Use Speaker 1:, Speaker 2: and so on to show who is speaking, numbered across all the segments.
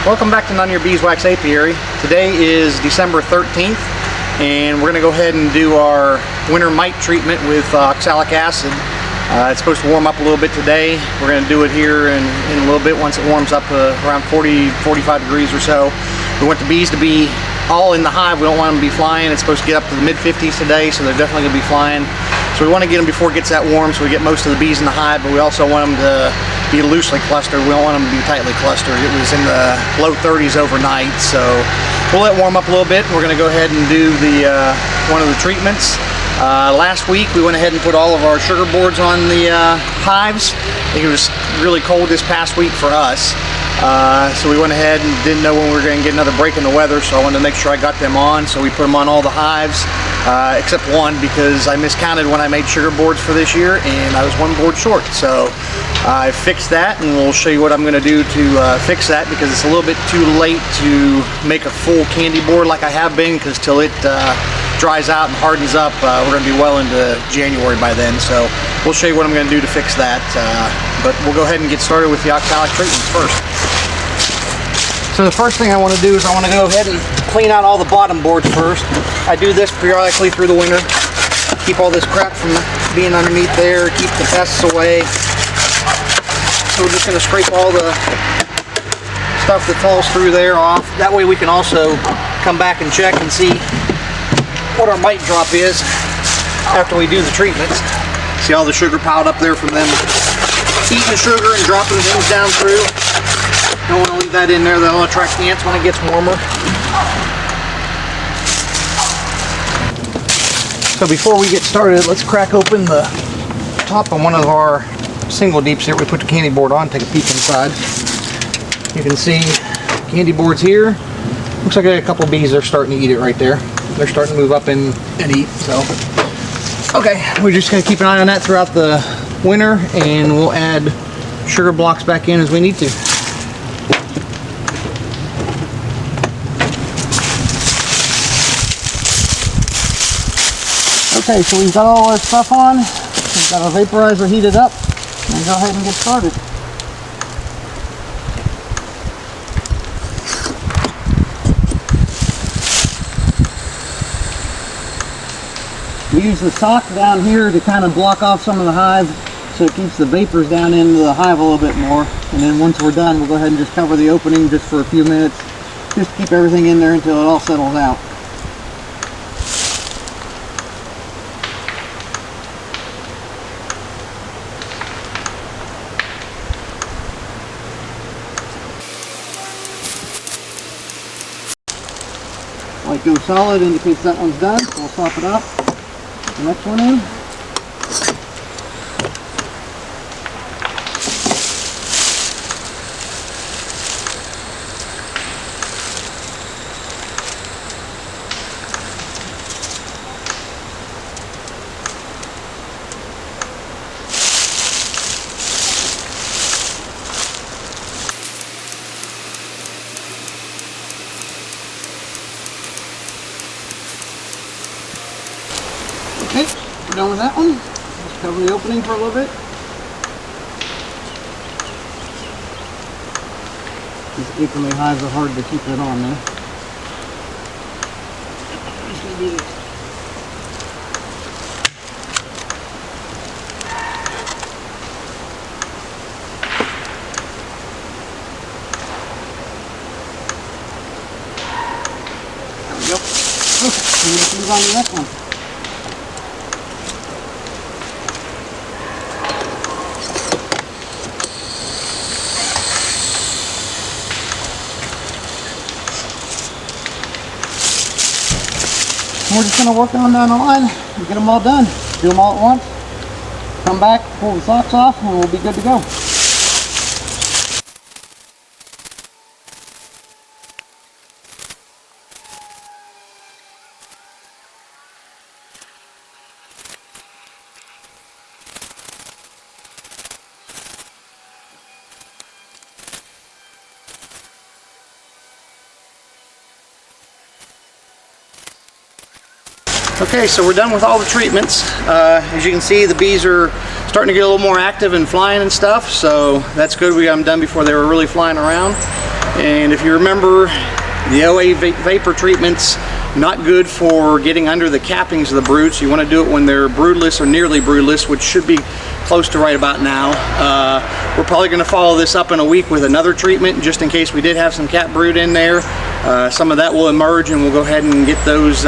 Speaker 1: Welcome back to None of Your Beeswax Apiary. Today is December 13th and we're going to go ahead and do our winter mite treatment with oxalic acid. It's supposed to warm up a little bit today. We're going to do it here in a little bit once it warms up around 40-45 degrees or so. We want the bees to be all in the hive. We don't want them to be flying. It's supposed to get up to the mid-50s today, so they're definitely going to be flying. So we want to get them before it gets that warm so we get most of the bees in the hive, but we also want them to be loosely clustered. We don't want them to be tightly clustered. It was in the low 30s overnight, so we'll let it warm up a little bit. We're going to go ahead and do the one of the treatments. Last week we went ahead and put all of our sugar boards on the hives. I think it was really cold this past week for us. So we went ahead and didn't know when we were going to get another break in the weather, so I wanted to make sure I got them on. So we put them on all the hives, except one, because I miscounted when I made sugar boards for this year and I was one board short. So I fixed that, and we'll show you what I'm going to do to fix that, because it's a little bit too late to make a full candy board like I have been, because till it dries out and hardens up, we're going to be well into January by then. So we'll show you what I'm going to do to fix that, but we'll go ahead and get started with the oxalic treatments first. So the first thing I want to do is I want to go ahead and clean out all the bottom boards first. I do this periodically through the winter, keep all this crap from being underneath there, keep the pests away. So we're just going to scrape all the stuff that falls through there off. That way we can also come back and check and see what our mite drop is after we do the treatments. See all the sugar piled up there from them eating the sugar and dropping things down through. Don't want to leave that in there. That'll attract ants when it gets warmer. So before we get started, let's crack open the top of one of our single deeps here. We put the candy board on, take a peek inside. You can see candy boards here. Looks like I got a couple of bees that are starting to eat it right there. They're starting to move up and eat. So, okay, we're just going to keep an eye on that throughout the winter, and we'll add sugar blocks back in as we need to. Okay, so we've got all our stuff on. We've got our vaporizer heated up. And go ahead and get started. We use the sock down here to kind of block off some of the hive, so it keeps the vapors down into the hive a little bit more. And then once we're done, we'll go ahead and just cover the opening just for a few minutes, just to keep everything in there until it all settles out. Light goes solid indicates that one's done, so we'll swap it up. Put the next one in. Okay, we're done with that one. Just cover the opening for a little bit. These April hives are hard to keep it on there. I'm just going to do this. There we go. Okay, so let's move on to the next one. We're just going to work on down the line and get them all done. Do them all at once, come back, pull the socks off, and we'll be good to go. Okay, so we're done with all the treatments. As you can see, the bees are starting to get a little more active and flying and stuff, so that's good. We got them done before they were really flying around. And if you remember, the OA vapor treatment's not good for getting under the cappings of the broods. You want to do it when they're broodless or nearly broodless, which should be close to right about now. We're probably going to follow this up in a week with another treatment, just in case we did have some cat brood in there. Some of that will emerge, and we'll go ahead and get those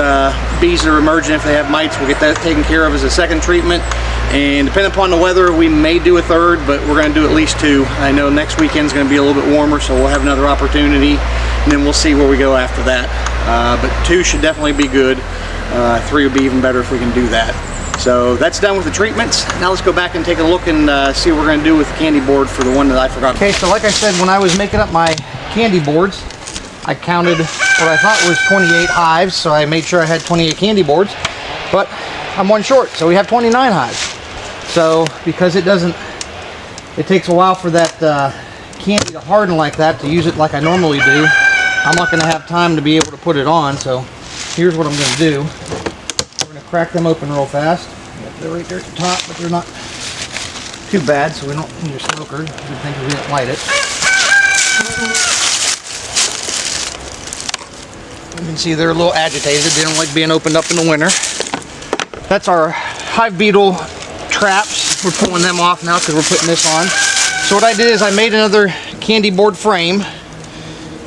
Speaker 1: bees that are emerging. If they have mites, we'll get that taken care of as a second treatment. And depending upon the weather, we may do a third, but we're going to do at least 2. I know next weekend's going to be a little bit warmer, so we'll have another opportunity, and then we'll see where we go after that. But 2 should definitely be good. 3 would be even better if we can do that. So that's done with the treatments. Now let's go back and take a look and see what we're going to do with the candy board for the one that I forgot. Okay, so like I said, when I was making up my candy boards, I counted what I thought was 28 hives, so I made sure I had 28 candy boards, but I'm 1 short, so we have 29 hives. So because it takes a while for that candy to harden like that, to use it like I normally do, I'm not going to have time to be able to put it on. So here's what I'm going to do. We're going to crack them open real fast. They're right there at the top, but they're not too bad, so we don't need a smoker. Good thing we didn't light it. You can see they're a little agitated. They don't like being opened up in the winter. That's our hive beetle traps. We're pulling them off now because we're putting this on. So what I did is I made another candy board frame,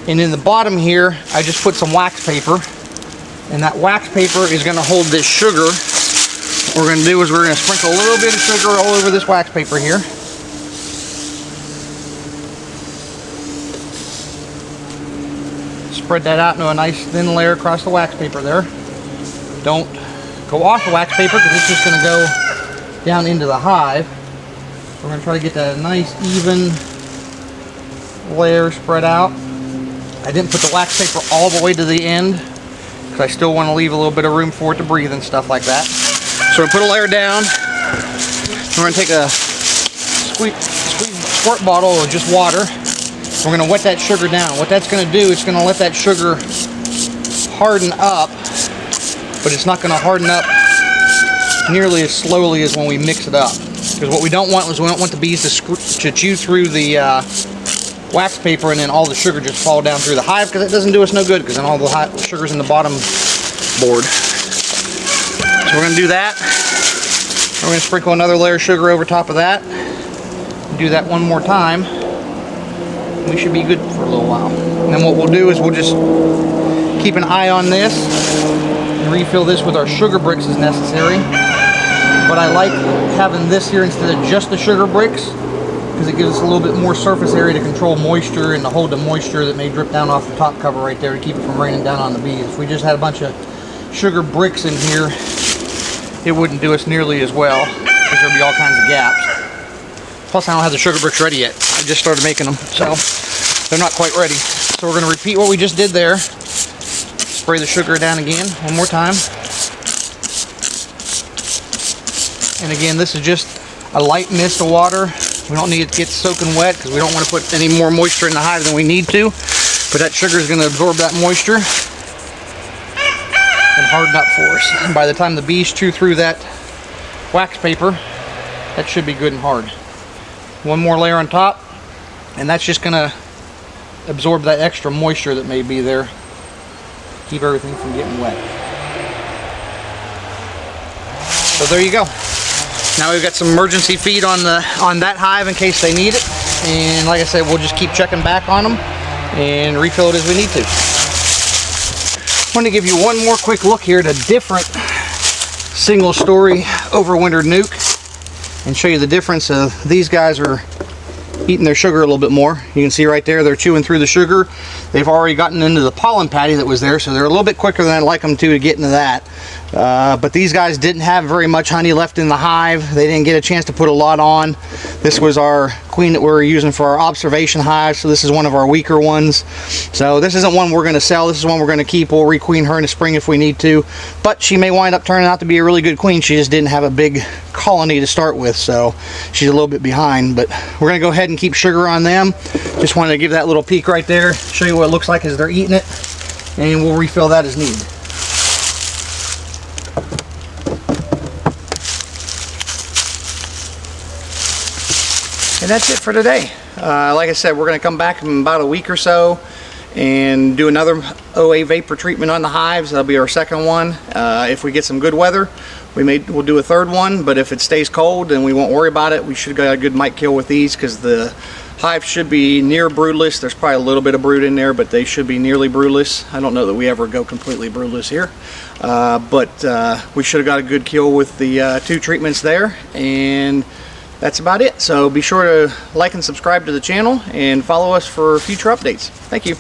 Speaker 1: and in the bottom here I just put some wax paper, and that wax paper is going to hold this sugar. What we're going to do is we're going to sprinkle a little bit of sugar all over this wax paper here. Spread that out into a nice thin layer across the wax paper there. Don't go off the wax paper because it's just going to go down into the hive. We're going to try to get that nice even layer spread out. I didn't put the wax paper all the way to the end because I still want to leave a little bit of room for it to breathe and stuff like that. So we put a layer down. We're going to take a squirt bottle of just water. We're going to wet that sugar down. What that's going to do is going to let that sugar harden up, but it's not going to harden up nearly as slowly as when we mix it up. Because what we don't want is we don't want the bees to chew through the wax paper and then all the sugar just fall down through the hive, because it doesn't do us no good, because then all the sugar's in the bottom board. So we're going to do that. We're going to sprinkle another layer of sugar over top of that. Do that one more time. We should be good for a little while. And then what we'll do is we'll just keep an eye on this and refill this with our sugar bricks as necessary. But I like having this here instead of just the sugar bricks, because it gives us a little bit more surface area to control moisture and to hold the moisture that may drip down off the top cover right there to keep it from raining down on the bees. If we just had a bunch of sugar bricks in here, it wouldn't do us nearly as well, because there'd be all kinds of gaps. Plus, I don't have the sugar bricks ready yet. I just started making them, so they're not quite ready. So we're going to repeat what we just did there. Spray the sugar down again one more time. And again, this is just a light mist of water. We don't need it to get soaking wet because we don't want to put any more moisture in the hive than we need to. But that sugar is going to absorb that moisture and harden up for us. And by the time the bees chew through that wax paper, that should be good and hard. One more layer on top, and that's just going to absorb that extra moisture that may be there. Keep everything from getting wet. So there you go. Now we've got some emergency feed on that hive in case they need it. And like I said, we'll just keep checking back on them and refill it as we need to. I want to give you one more quick look here at a different single story overwintered nuke and show you the difference of these guys are eating their sugar a little bit more. You can see right there, they're chewing through the sugar. They've already gotten into the pollen patty that was there, so they're a little bit quicker than I'd like them to get into that. But these guys didn't have very much honey left in the hive. They didn't get a chance to put a lot on. This was our queen that we're using for our observation hive, so this is one of our weaker ones. So this isn't one we're going to sell. This is one we're going to keep. We'll requeen her in the spring if we need to. But she may wind up turning out to be a really good queen. She just didn't have a big colony to start with, so she's a little bit behind. But we're going to go ahead and keep sugar on them. Just wanted to give that little peek right there, show you what it looks like as they're eating it, and we'll refill that as needed. And that's it for today. Like I said, we're going to come back in about a week or so and do another OA vapor treatment on the hives. That'll be our second one. If we get some good weather, we'll do a third one, but if it stays cold, then we won't worry about it. We should get a good mite kill with these because the hive should be near broodless. There's probably a little bit of brood in there, but they should be nearly broodless. I don't know that we ever go completely broodless here, but we should have got a good kill with the 2 treatments there, and that's about it. So be sure to like and subscribe to the channel and follow us for future updates. Thank you.